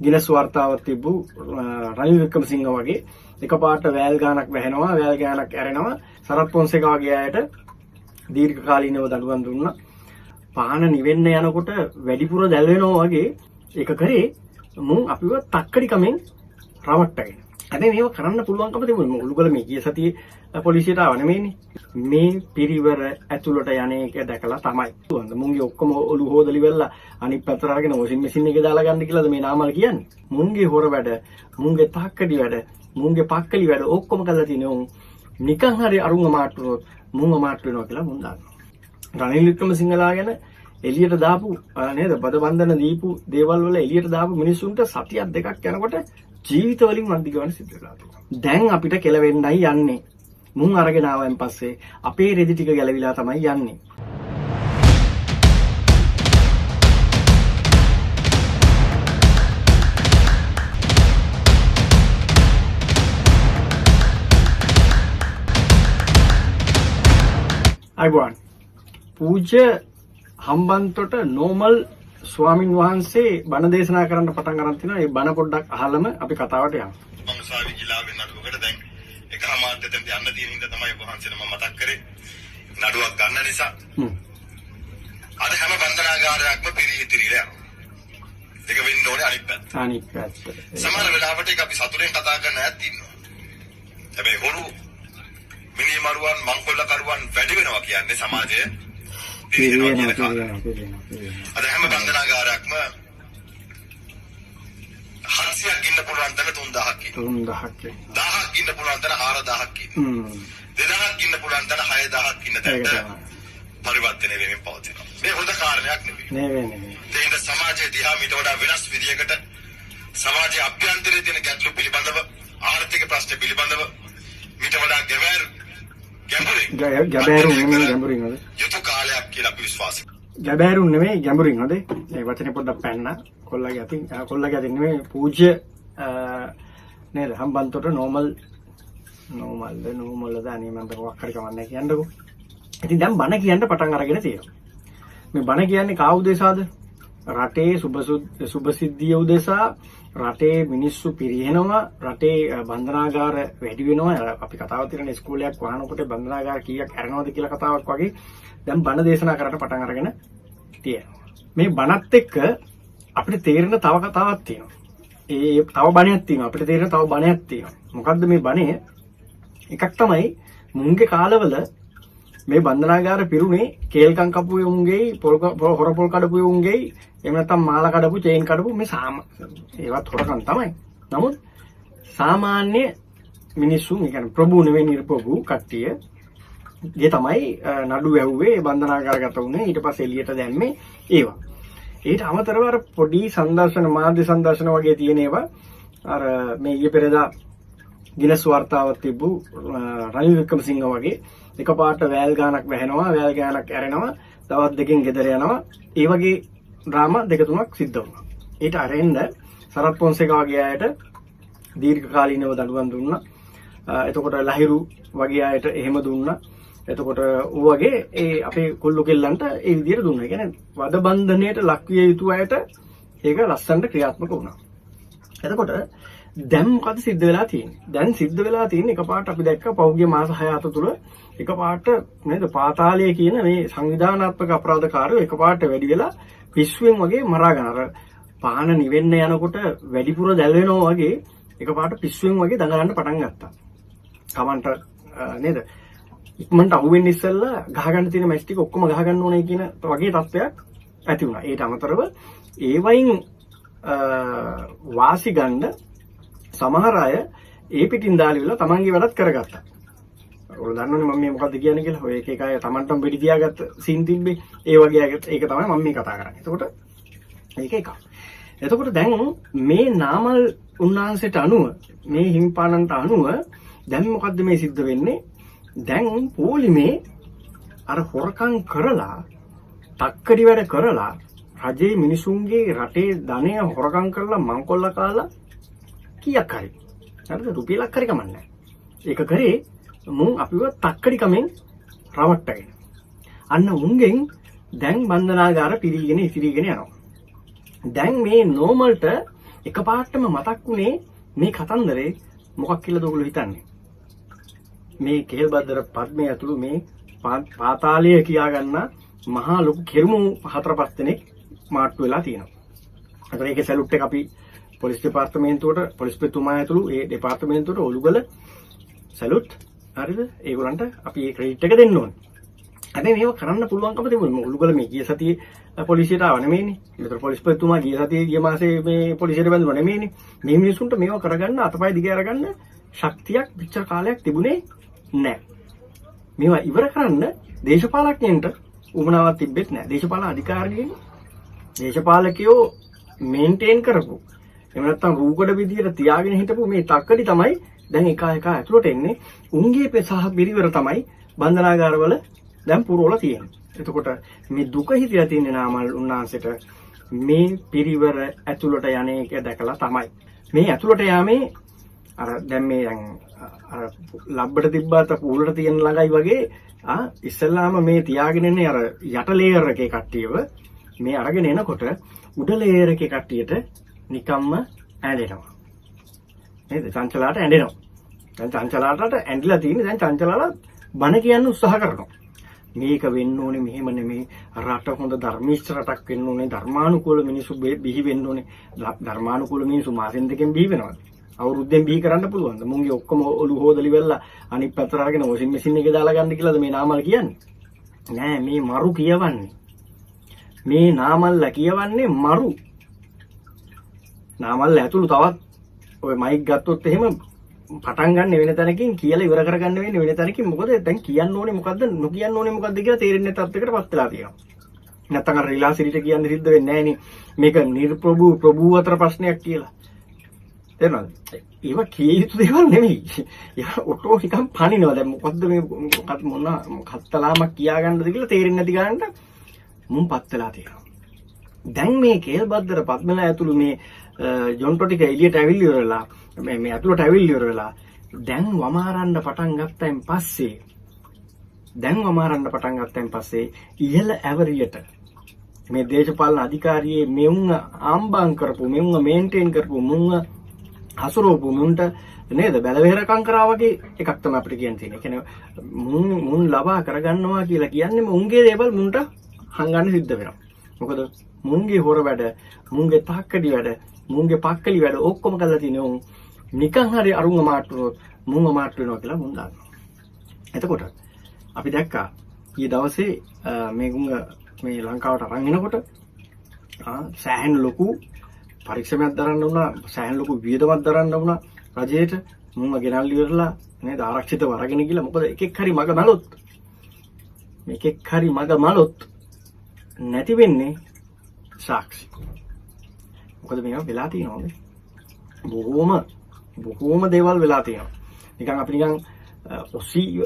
Guinness වාර්තාවක් තිබ්බු Ranil Wickremesinghe වගේ එකපාරට valve ගානක් වැහෙනවා, වෑල් ගානක් ඇරෙනවා. සරත් පොන්සේකා වගේ අයට දීර්ඝ කාලීනව දඬුවම් දුන්නා. පාන නිවෙන්න යනකොට වැඩිපුර දැල් වෙනවා වගේ ඒක කරේ මුන් අපිව තක්කඩි කමෙන් රවට්ටගෙන. හැබැයි මේව කරන්න පුළුවන්කම තිබුණේ මුළුගල මේ ගිය සතියේ පොලිසියට ආව නෙමෙයිනේ. මේ පිරිවර ඇතුළට යන්නේ එක දැකලා තමයි. මුන්ගේ ඔක්කොම ඔලු හොදලි වෙලා අනිත් පැත්තට අරගෙන වොෂින් මැෂින් එකේ දාලා ගන්න කියලාද මේ නාමල් කියන්නේ. මුන්ගේ හොර වැඩ, මුන්ගේ තක්කඩි වැඩ, මුන්ගේ පක්කලි වැඩ ඔක්කොම කරලා තියෙනවා. උන් නිකන් හරි අරුංග මාට්ටුනොත් මුංග මාට්ටු වෙනවා කියලා මුන් දන්නවා. රනිල් වික්‍රමසිංහලා ගැන එළියට දාපු නේද බද බන්ධන දීපු දේවල් වල එළියට දාපු මිනිස්සුන්ට සතියක් දෙකක් යනකොට ජීවිත වලින් වන්දි ගන්න සිද්ධ වෙලා තියෙනවා. දැන් අපිට කෙලවෙන්නයි යන්නේ. මුන් අරගෙන ආවෙන් පස්සේ අපේ රෙදි ටික ගැලවිලා තමයි යන්නේ. අයිබෝන් පූජ්‍ය හම්බන්තොට නෝමල් ස්වාමින් වහන්සේ බණ දේශනා කරන්න පටන් ගන්න තිනවා. ඒ බණ පොඩ්ඩක් අහලම අපි කතාවට යමු. මම සාවි ජිලාවේ නඩුවකට දැන් එකමාරට දැන් යන්න තියෙන හින්දා තමයි වහන්සේට මම මතක් කරේ නඩුවක් ගන්න නිසා. අද හැම බන්ධනාගාරයක්ම පිරිතිරිලා යනවා. ඒක වෙන්න ඕනේ අනිත් පැත්ත. අනිත් පැත්ත. සමහර වෙලාවට ඒක අපි සතුටෙන් කතා කරන්න ඈත් ඉන්නවා. හැබැයි හොරු මිනි මරුවන් මංකොල්ලකරුවන් වැඩි වෙනවා කියන්නේ සමාජයේ අද හැම බන්ධනාගාරයක්ම 700ක් ඉන්න පුළුවන් තැන 3000ක් ඉන්නවා. 1000ක් ඉන්න පුළුවන් තැන 4000ක් ඉන්නවා. 2000ක් ඉන්න පුළුවන් තැන 6000ක් ඉන්න තැනට පරිවර්තනය වෙමින් පවතිනවා. මේ හොඳ කාරණයක් නෙවෙයි. ඒක සමාජයේ දිහා මීට වඩා වෙනස් විදියකට සමාජයේ අභ්‍යන්තරයේ තියෙන ගැටලු පිළිබඳව ආර්ථික ප්‍රශ්න පිළිබඳව මීට වඩා ගැඹුරින් යුතු කාලයක් කියලා අපි විශ්වාස කරනවා. ගැබෑරුන් නෙමෙයි ගැඹුරින් හොදේ. මේ වචනේ පොඩ්ඩක් පැන්න. කොල්ලගේ අතින් නෙමෙයි පූජ්‍ය නේද හම්බන්තොට නෝමල්ද අනේ මම දරුවක් හරි කවන්නේ කියන්නකෝ. ඉතින් දැන් බණ කියන්න පටන් අරගෙන තියෙනවා. මේ බණ කියන්නේ කා උදෙසාද? රටේ සුබසිද්ධිය උදෙසා, රටේ මිනිස්සු පිරිනවනවා, රටේ බන්ධනාගාර වැඩි වෙනවා. අපි කතාවක් තියෙන ඉස්කෝලයක් වහනකොට බන්ධනාගාර කීයක් ඇරෙනවද කියලා කතාවක් වගේ දැන් බණ දේශනා කරන්න පටන් අරගෙන තියෙනවා. මේ බණත් එක්ක අපිට තේරෙන තව කතාවක් තියෙනවා. ඒ තව බණයක් තියෙනවා. අපිට තේරෙන තව බණයක් තියෙනවා. මොකද්ද මේ බණේ? එකක් තමයි මුන්ගේ කාලවල මේ බන්ධනාගාර පිරුණේ කේල්කම් කපුවේ උන්ගේ හොරපොල් කඩපුවේ උන්ගේ එහෙම නැත්නම් මාල කඩපු චේන් කඩපු මේ ඒවත් හොරකම් තමයි. නමුත් සාමාන්‍ය මිනිස්සුන් කියන්නේ ප්‍රභු නෙවෙයි නිර්ප්‍රභු කට්ටිය ගේ තමයි නඩු වැහුවේ බන්ධනාගාරගත වුණේ. ඊට පස්සේ එළියට දැම්මේ ඒවා. ඊට අමතරව අර පොඩි සංදර්ශන මාධ්‍ය සංදර්ශන වගේ තියෙන ඒවා අර මේ ඊයේ පෙරේදා ගිනස් වාර්තාවක් තිබ්බු රනිල් වික්‍රමසිංහ වගේ එකපාරට වෑල් ගානක් වැහෙනවා, වෑල් ගානක් ඇරෙනවා, දවස් දෙකකින් ගෙදර යනවා. ඒ වගේ ඩ්‍රාමා දෙක තුනක් සිද්ධ වුණා. ඊට අරෙන්න සරත් පොන්සේකා වගේ අයට දීර්ඝ කාලීනව දඬුවම් දුන්නා. එතකොට ලහිරු වගේ අයට එහෙම දුන්නා. එතකොට ඌ වගේ ඒ අපේ කොල්ලෝ කෙල්ලන්ට ඒ විදිහට දුන්නා. ඒ කියන්නේ වද බන්ධනයට ලක්විය යුතු අයට ඒක ලස්සනට ක්‍රියාත්මක වුණා. එතකොට දැන් මොකද සිද්ධ වෙලා තියෙන්නේ? දැන් සිද්ධ වෙලා තියෙන්නේ එකපාරට අපි දැක්ක පෞද්ගලික මාස 6 තුළ එකපාරට නේද පාතාලයේ කියන මේ සංවිධානාත්මක අපරාධකාරයෝ එකපාරට වැඩි වෙලා පිස්සුවෙන් වගේ මරා ගන්න. අර පාන නිවෙන්න යනකොට වැඩිපුර දැල් වෙනවා වගේ එකපාරට පිස්සුවෙන් වගේ දඟලන්න පටන් ගත්තා. කමන්ට නේද? ඉක්මනට අහුවෙන්න ඉස්සෙල්ලා ගහගන්න තියෙන මැච් ටික ඔක්කොම ගහගන්න ඕනේ කියන වගේ තත්ත්වයක් ඇති වුණා. ඊට අමතරව ඒ වයින් වාසි ගන්න සමහර අය ඒ පිටින් දාලි වෙලා තමන්ගේ වැඩත් කරගත්තා. ඔයාලා දන්නවනේ මම මේ මොකද්ද කියන්නේ කියලා. ඔය එක එක අය තමන්ටම පිටි තියාගත්ත සීන් තිබ්බේ. ඒ වගේ ඒක තමයි මම මේ කතා කරන්නේ. එතකොට ඒක එකක්. එතකොට දැන් මේ නාමල් උන්වහන්සේට අනුව මේ හිම්පානන්ට අනුව දැන් මොකද්ද මේ සිද්ධ වෙන්නේ? දැන් පොලිමේ අර හොරකම් කරලා තක්කඩි වැඩ කරලා රජයේ මිනිසුන්ගේ රටේ ධනය හොරකම් කරලා මංකොල්ල කාලා කීයක් හරි හරිද රුපියලක් හරි කමන්නේ. ඒක කරේ මුන් අපිව තක්කඩි කමෙන් රවට්ටගෙන. අන්න උන්ගෙන් දැන් බන්ධනාගාර පිරීගෙන ඉතිරීගෙන යනවා. දැන් මේ නෝමල්ට එකපාරටම මතක් වුණේ මේ කතන්දරේ මොකක් කියලාද ඔයගොල්ලෝ හිතන්නේ? මේ කේල්බද්දර පද්මය ඇතුළු මේ පාතාලය කියා ගන්න මහා ලොකු කෙරුමු 4-5 දෙනෙක් මාට්ටු වෙලා තියෙනවා. අතන ඒකේ සැලුට් එක අපි පොලිස් දෙපාර්තමේන්තුවට පොලිස්පතිතුමා ඇතුළු ඒ දෙපාර්තමේන්තුවට ඔලුගල සැලුට්. හරිද? ඒගොල්ලන්ට අපි ඒ ක්‍රෙඩිට් එක දෙන්න ඕනේ. හැබැයි මේව කරන්න පුළුවන්කම තිබුණේ ඔලුගල මේ ගිය සතියේ පොලිසියට ආව නෙමෙයිනේ. ඒතර පොලිස්පතිතුමා ගිය සතියේ ගිය මාසේ මේ පොලිසියට බැඳුණා නෙමෙයිනේ. මේ මිනිසුන්ට මේව කරගන්න අතපය දිග අරගන්න ශක්තියක් විචාර කාලයක් තිබුණේ නැහැ. මේවා ඉවර කරන්න දේශපාලඥයන්ට උමනාවක් තිබෙත් නැහැ. දේශපාලන අධිකාරියන් දේශපාලකයෝ මේන්ටේන් කරපු එහෙම නැත්නම් රූකඩ විදියට තියාගෙන හිටපු මේ තක්කඩි තමයි දැන් එක ඇතුළට එන්නේ. උන්ගේ පෙසහ පිරිවර තමයි බන්ධනාගාරවල දැන් පුරවලා තියෙන්නේ. එතකොට මේ දුක හිතලා තියෙන නාමල් උන්නාන්සේට මේ පිරිවර ඇතුළට යන එක දැකලා තමයි. මේ ඇතුළට යාමේ අර දැන් මේ දැන් අර ලබ්බට තිබ්බාට පූලට තියෙන ළඟයි වගේ ඉස්සල්ලාම මේ තියාගෙන ඉන්නේ අර යට ලේයර් එකේ කට්ටියව මේ අරගෙන එනකොට උඩ ලේයර් එකේ කට්ටියට නිකම්ම ඇඬෙනවා. නේද? චංචලාට ඇඬෙනවා. දැන් චංචලාට ඇඬිලා තියෙන්නේ දැන් චංචලාට බණ කියන්න උත්සාහ කරනවා. මේක වෙන්න ඕනේ මෙහෙම නෙමෙයි. රට හොඳ ධර්මීෂ්ඨ රටක් වෙන්න ඕනේ. ධර්මානුකූල මිනිස්සු බිහි වෙන්න ඕනේ. ධර්මානුකූල මිනිස්සු මාසෙන් දෙකෙන් බිහි වෙනවා. අවුරුද්දෙන් බිහි කරන්න පුළුවන්ද? මුන්ගේ ඔක්කොම ඔලු හොදලි වෙලා අනිත් පැත්තට අරගෙන වොෂින් මැෂින් එකේ දාලා ගන්න කියලාද මේ නාමල් කියන්නේ? නෑ මේ මරු කියවන්නේ. මේ නාමල්ලා කියවන්නේ මරු. නාමල්ලා ඇතුළු තවත් ඔය මයික් ගත්තොත් එහෙම පටන් ගන්න වෙන තැනකින් කියලා ඉවර කරගන්න වෙන්නේ වෙන තැනකින්. මොකද දැන් කියන්න ඕනේ මොකද්ද නොකියන්න ඕනේ මොකද්ද කියලා තේරෙන්නේ නැත් තත්යකටපත් වෙලා තියෙනවා. නැත්තම් අර රිලාසිරිට කියන්න සිද්ධ වෙන්නේ නැහැ නේ. මේක ප්‍රභූ අතර ප්‍රශ්නයක් කියලා. තේරෙනවද? ඒව කිය යුතු දේවල් නෙමෙයි. ඒවා ඔටෝ නිකන් පනිනවා. දැන් මොකද්ද මේ මොන කත්තලාමක් කියා ගන්නද කියලා තේරෙන්නේ නැති ගන්නට මුන්පත් වෙලා තියෙනවා. දැන් මේ කේල්බද්දර පද්මලා ඇතුළු මේ ජොන්ටෝ ටික එළියට ඇවිල්ලා ඉවරලා මේ ඇතුළට ඇවිල්ලා ඉවරලා දැන් වමාරන්න පටන් ගත්තයින් පස්සේ ඉහළ ඇවරියට මේ දේශපාලන අධිකාරියේ මෙවුන් ආම්බාම් කරපු මෙවුන් මේන්ටේන් කරපු මුංග හසුරවපු මුන්ට නේද බැලවේරකම් කරා වගේ එකක් තමයි අපිට කියන්න තියෙන්නේ. ඒ කියන්නේ මුන් ලබා කරගන්නවා කියලා කියන්නේ මුන්ගේ දේවල් මුන්ට හංගන්න සිද්ධ වෙනවා. මොකද මුන්ගේ හොර වැඩ, මුන්ගේ තාක්කඩි වැඩ, මුන්ගේ පක්කලි වැඩ ඔක්කොම කරලා තියෙන උන් නිකන් හරි අරුංග මාට්ටුනොත් මුංග මාට්ටු වෙනවා කියලා මුන් දන්නවා. එතකොට අපි දැක්කා ඊයේ දවසේ මේ ලංකාවට අරන් එනකොට සෑහෙන ලොකු පරීක්ෂණයක් දරන්න වුණා, සෑහෙන ලොකු වියදමක් දරන්න වුණා රජයට. මුංග ගෙනල්ලි ඉවරලා නේද ආරක්ෂිතව අරගෙන ගිහලා. මොකද එකෙක් හරි මග මලොත් නැති වෙන්නේ සාක්ෂි. මොකද මේවා වෙලා තියෙනවා. බොහෝම දේවල් වෙලා තියෙනවා. නිකන් අපි නිකන්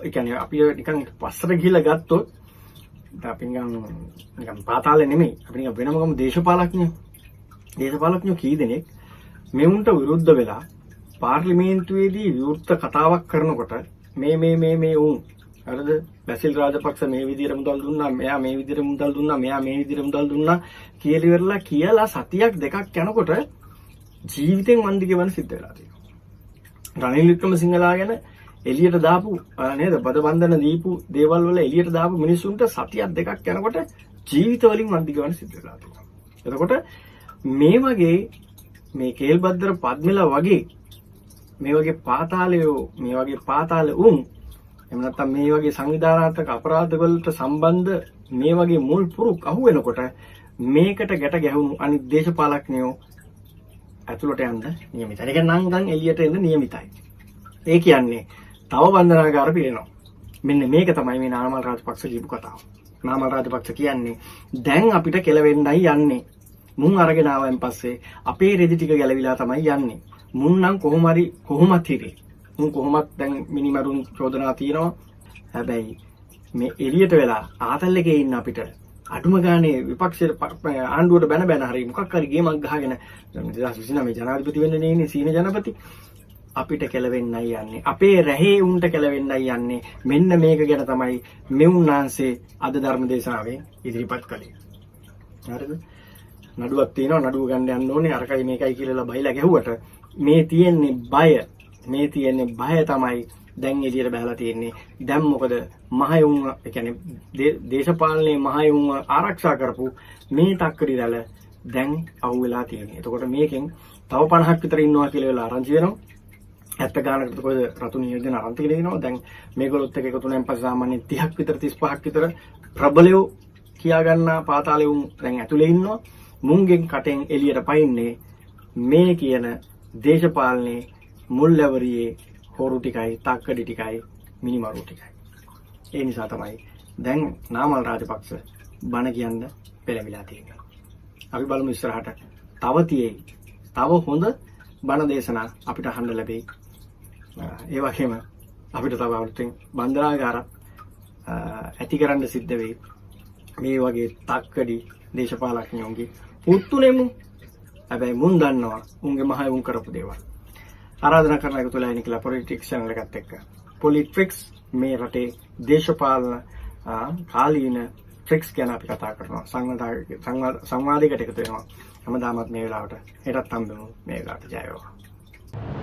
ඒ කියන්නේ අපි නිකන් පස්සට ගිහලා ගත්තොත් අපි නිකන් පාතාලේ නෙමෙයි. අපි නිකන් වෙනමම දේශපාලඥයෝ කී දෙනෙක් මෙවුන්ට විරුද්ධ වෙලා පාර්ලිමේන්තුවේදී විවෘත කතාවක් කරනකොට මේ උන් හරිද බැසිල් රාජපක්ෂ මේ විදිහට මුදල් දුන්නා, මෙයා මේ විදිහට මුදල් දුන්නා, මෙයා මේ විදිහට මුදල් දුන්නා කියලා සතියක් දෙකක් යනකොට ජීවිතෙන් වන්දි ගෙවන්න සිද්ධ වෙලා තියෙනවා. රනිල් වික්‍රමසිංහලා ගැන එළියට දාපු නේද බද බන්ධන දීපු දේවල් වල එළියට දාපු මිනිස්සුන්ට සතියක් දෙකක් යනකොට ජීවිත වලින් වන්දි ගෙවන්න සිද්ධ වෙලා තියෙනවා. එතකොට මේ වගේ මේ කේල්බද්දර පද්මලා වගේ මේ වගේ පාතාලේ උන් එහෙම නැත්නම් මේ වගේ සංවිධානාත්මක අපරාධ වලට සම්බන්ධ මේ වගේ මුල් පුරුක් අහු වෙනකොට මේකට ගැට ගැහුණු අනිත් දේශපාලඥයෝ ඇතුළට යන්න නියමිතයි. ඒක නම් එළියට එන්න නියමිතයි. ඒ කියන්නේ තව බන්ධනාගාර පිරෙනවා. මෙන්න මේක තමයි මේ නාමල් රාජපක්ෂ කියපු කතාව. නාමල් රාජපක්ෂ කියන්නේ දැන් අපිට කෙලවෙන්නයි යන්නේ. මුන් අරගෙන ආවයින් පස්සේ අපේ රෙදි ටික ගැලවිලා තමයි යන්නේ. මුන් නම් කොහොමත් හිරේ. මුන් කොහොමත් දැන් මිනිමරුන් චෝදනා තියෙනවා. හැබැයි මේ එළියට වෙලා ආතල් එකේ ඉන්න අපිට අඩුම ගානේ විපක්ෂයේ ආණ්ඩුවට බැන හරි මොකක් හරි ගේමක් ගහගෙන 2029 ජනාධිපති වෙන්න නේ සීන ජනපති අපිට කෙලවෙන්නයි යන්නේ. අපේ රැහේ උන්ට කෙලවෙන්නයි යන්නේ. මෙන්න මේක ගැන තමයි මෙවුන්නාන්සේ අද ධර්ම දේශනාවේ ඉදිරිපත් කළේ. හරිද? නඩුවක් තියෙනවා නඩුව ගන්න යන්න ඕනේ අරකයි මේකයි කියලා බයිලා ගැහුවට මේ තියෙන්නේ බය තමයි දැන් එළියට බහලා තියෙන්නේ. දැන් මොකද මහයුන් ඒ කියන්නේ දේශපාලනයේ මහයුන් ආරක්ෂා කරපු මේ තක්කඩි රැළ දැන් අහුවෙලා තියෙන්නේ. එතකොට මේකෙන් තව 50ක් විතර ඉන්නවා කියලා වෙලා ආරංචි වෙනවා. 70 ගානකට කොහෙද රතු නියෝජන ආරංචි කියලා දෙනවා. දැන් මේගොල්ලොත් එක්ක එකතු වෙනන් පස්සේ සාමාන්‍යයෙන් 30ක් විතර 35ක් විතර ප්‍රබලයෝ කියා ගන්නා පාතාලෙවුන් දැන් ඇතුලේ ඉන්නවා. මුංගෙන් කටෙන් එළියට පයින්නේ මේ කියන දේශපාලනයේ මුල්වැවරියේ හොරු ටිකයි තක්කඩි ටිකයි මිනිමරු ටිකයි. ඒ නිසා තමයි දැන් නාමල් රාජපක්ෂ බණ කියන්න පෙළඹිලා තියෙන්නේ. අපි බලමු ඉස්සරහට තව තියෙයි. තව හොඳ බණ දේශනා අපිට අහන්න ලැබෙයි. ඒ වගේම අපිට තව අලුතෙන් බන්දරාගාර ඇති කරන්න සිද්ධ වෙයි. මේ වගේ තක්කඩි දේශපාලඥයෝගේ පුතුනෙමු. හැබැයි මුන් දන්නවා උන්ගේ මහයුන් කරපු දේවල්. ආරාධනා කරන එකතු වෙලා ඉන්න කියලා පොලිටික්ස් channel එකත් එක්ක. පොලිට්‍රික්ස් මේ රටේ දේශපාලන කාලීන ට්‍රික්ස් ගැන අපි කතා කරනවා. සංවාදයකට එකතු වෙනවා. හැමදාමත් මේ වෙලාවට හෙටත් හම්බෙමු මේ වෙලාවට ජය වේවා.